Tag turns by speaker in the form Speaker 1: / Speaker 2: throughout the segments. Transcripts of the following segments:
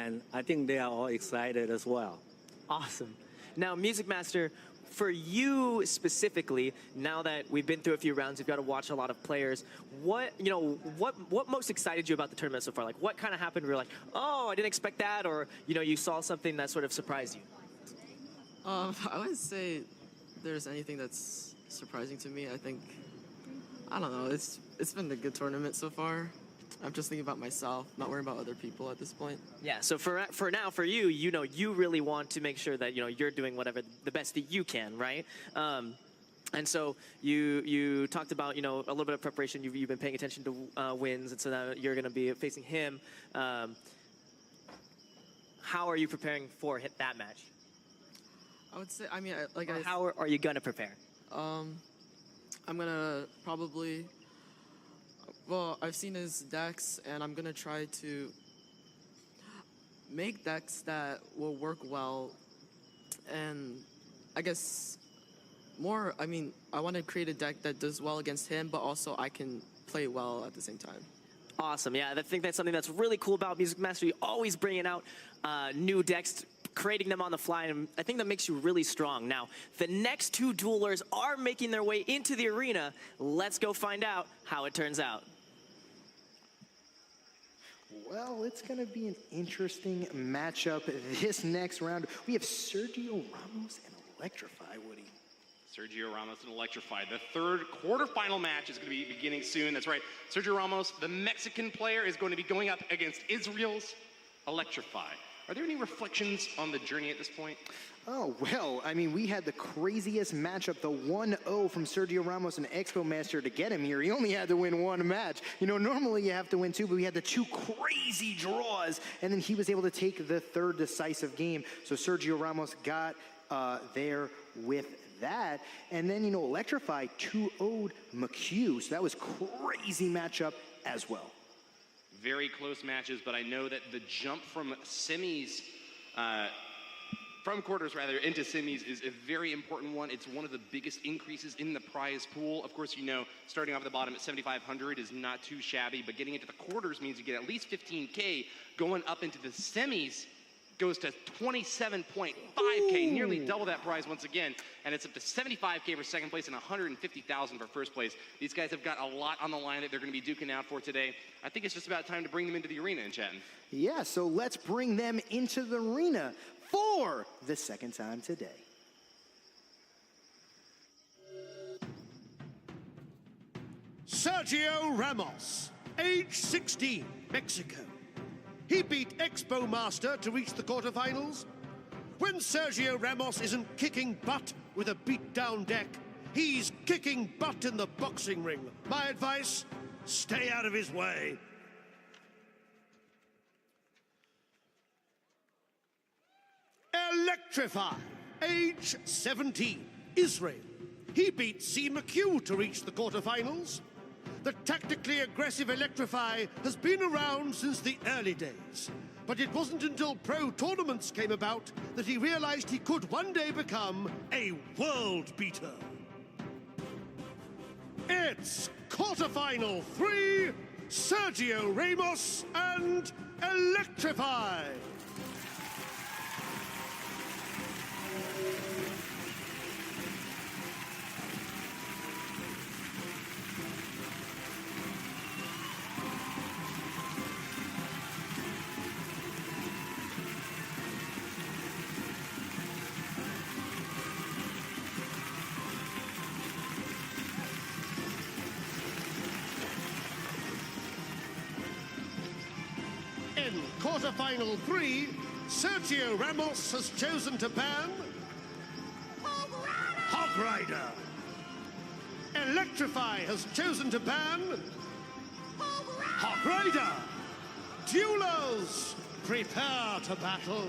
Speaker 1: and I think they are all excited as well.
Speaker 2: Awesome. Now, Music Master, for you specifically, now that we've been through a few rounds, you've got to watch a lot of players. What most excited you about the tournament so far? Like, what kind of happened where you're like, oh, I didn't expect that, or you saw something that sort of surprised you?
Speaker 3: I wouldn't say there's anything that's surprising to me. I think, I don't know, it's been a good tournament so far. I'm just thinking about myself, not worrying about other people at this point.
Speaker 2: Yeah, so for now, for you, you really want to make sure that, you're doing whatever the best that you can, right? And so you talked about, a little bit of preparation. You've been paying attention to wins, and so now you're going to be facing him. How are you preparing for that match?
Speaker 3: I would say,
Speaker 2: How are you going to prepare?
Speaker 3: I'm going to probably... Well, I've seen his decks, and I'm going to try to make decks that will work well. And I guess I want to create a deck that does well against him, but also I can play well at the same time.
Speaker 2: Awesome. Yeah, I think that's something that's really cool about Music Master. You're always bringing out new decks, creating them on the fly, and I think that makes you really strong. Now, the next two duelers are making their way into the arena. Let's go find out how it turns out.
Speaker 4: Well, it's going to be an interesting matchup this next round. We have Sergio Ramos and Electrify, Woody.
Speaker 5: Sergio Ramos and Electrify. The third quarterfinal match is going to be beginning soon. That's right. Sergio Ramos, the Mexican player, is going to be going up against Israel's Electrify. Are there any reflections on the journey at this point?
Speaker 4: Oh, well, we had the craziest matchup, the 1-0 from Sergio Ramos and Expo Master to get him here. He only had to win one match. Normally you have to win two, but we had the two crazy draws, and then he was able to take the third decisive game. So Sergio Ramos got there with that. And then, Electrify 2-0'd McHugh. So that was crazy matchup as well.
Speaker 5: Very close matches, but I know that the jump from semis, from quarters rather, into semis is a very important one. It's one of the biggest increases in the prize pool. Of course, starting off at the bottom at 7,500 is not too shabby, but getting into the quarters means you get at least 15K. Going up into the semis goes to 27.5K, nearly double that prize once again, and it's up to 75K for second place and 150,000 for first place. These guys have got a lot on the line that they're going to be duking out for today. I think it's just about time to bring them into the arena and chatting.
Speaker 4: Yeah, so let's bring them into the arena for the second time today.
Speaker 6: Sergio Ramos, age 16, Mexico. He beat Expo Master to reach the quarterfinals. When Sergio Ramos isn't kicking butt with a beat-down deck, he's kicking butt in the boxing ring. My advice, stay out of his way. Electrify, age 17, Israel. He beat C. McHugh to reach the quarterfinals. The tactically aggressive Electrify has been around since the early days. But it wasn't until pro tournaments came about that he realized he could one day become a world beater. It's quarterfinal 3, Sergio Ramos and Electrify. In quarterfinal 3, Sergio Ramos has chosen to ban Hog Rider. Electrify has chosen to ban Hog Rider. Duelers, prepare to battle.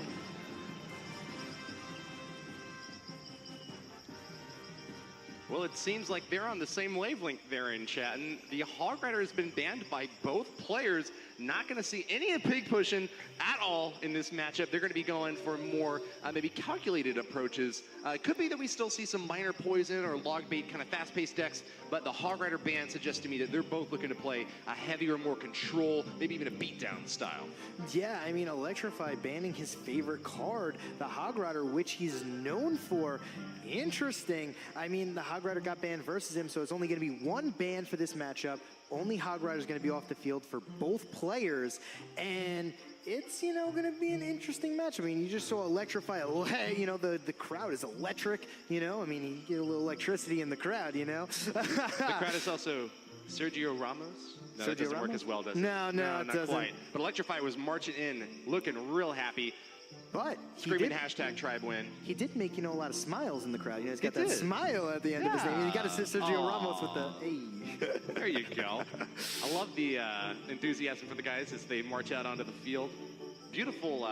Speaker 5: Well, it seems like they're on the same wavelength there in chat, and the Hog Rider has been banned by both players. Not going to see any pig pushing at all in this matchup. They're going to be going for more maybe calculated approaches. It could be that we still see some minor poison or log bait kind of fast-paced decks, but the Hog Rider ban suggests to me that they're both looking to play a heavier, more control, maybe even a beatdown style.
Speaker 4: Yeah, I mean, Electrify banning his favorite card, the Hog Rider, which he's known for. Interesting. I mean, the Hog Rider got banned versus him, so it's only going to be one ban for this matchup. Only Hog Rider is going to be off the field for both players, and it's, you know, going to be an interesting match. I mean, you just saw Electrify, you know, the crowd is electric, you know? I mean, you get a little electricity in the crowd, you know?
Speaker 5: The crowd is also Sergio Ramos. No, that doesn't work as well, does it?
Speaker 4: No,
Speaker 5: not
Speaker 4: it doesn't.
Speaker 5: quite. But Electrify was marching in, looking real happy.
Speaker 4: But
Speaker 5: screaming hashtag tribe win.
Speaker 4: He did make, you know, a lot of smiles in the crowd. You know, he's got that smile at the end of his name. You got to see Sergio Ramos with the, hey.
Speaker 5: There you go. I love the enthusiasm for the guys as they march out onto the field. Beautiful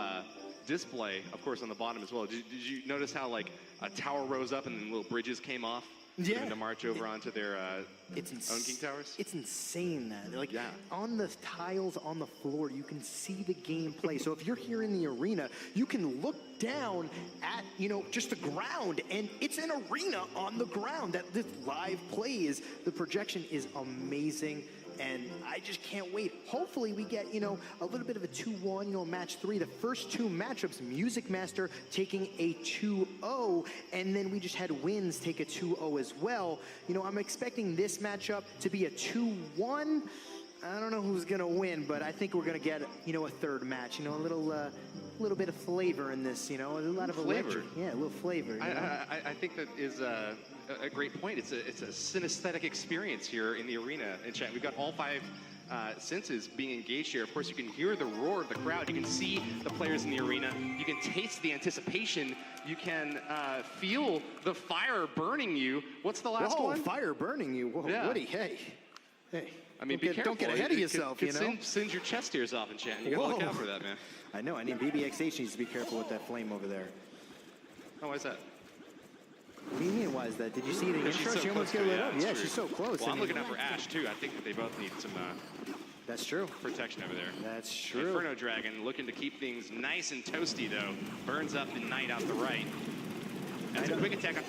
Speaker 5: display, of course, on the bottom as well. Did you notice how, like, a tower rose up and then little bridges came off?
Speaker 4: Yeah.
Speaker 5: To march over onto their own King Towers?
Speaker 4: It's insane that, like, on the tiles on the floor, you can see the gameplay. So if you're here in the arena, you can look down at, you know, just the ground, and it's an arena on the ground that this live plays. The projection is amazing, and I just can't wait. Hopefully we get, you know, a little bit of a 2-1, you know, match 3. The first 2 matchups, Music Master taking a 2-0, and then we just had Wins take a 2-0 as well. You know, I'm expecting this matchup to be a 2-1. I don't know who's gonna win, but I think we're gonna get, you know, a third match. You know, a little bit of flavor in this. You know, a lot of
Speaker 5: flavor.
Speaker 4: Yeah, a little flavor. You know?
Speaker 5: I think that is a great point. It's a synesthetic experience here in the arena. And chat, we've got all 5 senses being engaged here. Of course, you can hear the roar of the crowd. You can see the players in the arena. You can taste the anticipation. You can feel the fire burning you. What's the last one?
Speaker 4: Fire burning you. Whoa,
Speaker 5: Yeah.
Speaker 4: Woody, hey.
Speaker 5: I mean,
Speaker 4: don't get ahead of yourself, you know?
Speaker 5: Sends your chest ears off in chat. You gotta look out for that, man.
Speaker 4: I know. I need BBXH needs to be careful with that flame over there.
Speaker 5: Oh, why is that?
Speaker 4: What do you mean, why is that? Did you see it in
Speaker 5: Because
Speaker 4: intro?
Speaker 5: she's so
Speaker 4: She almost
Speaker 5: close
Speaker 4: got
Speaker 5: to it,
Speaker 4: lit up.
Speaker 5: it's
Speaker 4: Yeah,
Speaker 5: true.
Speaker 4: she's so close.
Speaker 5: Well,
Speaker 4: I
Speaker 5: I'm
Speaker 4: mean,
Speaker 5: looking out for Ash, too. I think that they both need some
Speaker 4: that's true.
Speaker 5: protection over there.
Speaker 4: That's true.
Speaker 5: Inferno Dragon looking to keep things nice and toasty, though. Burns up the Knight out the right. That's a quick attack on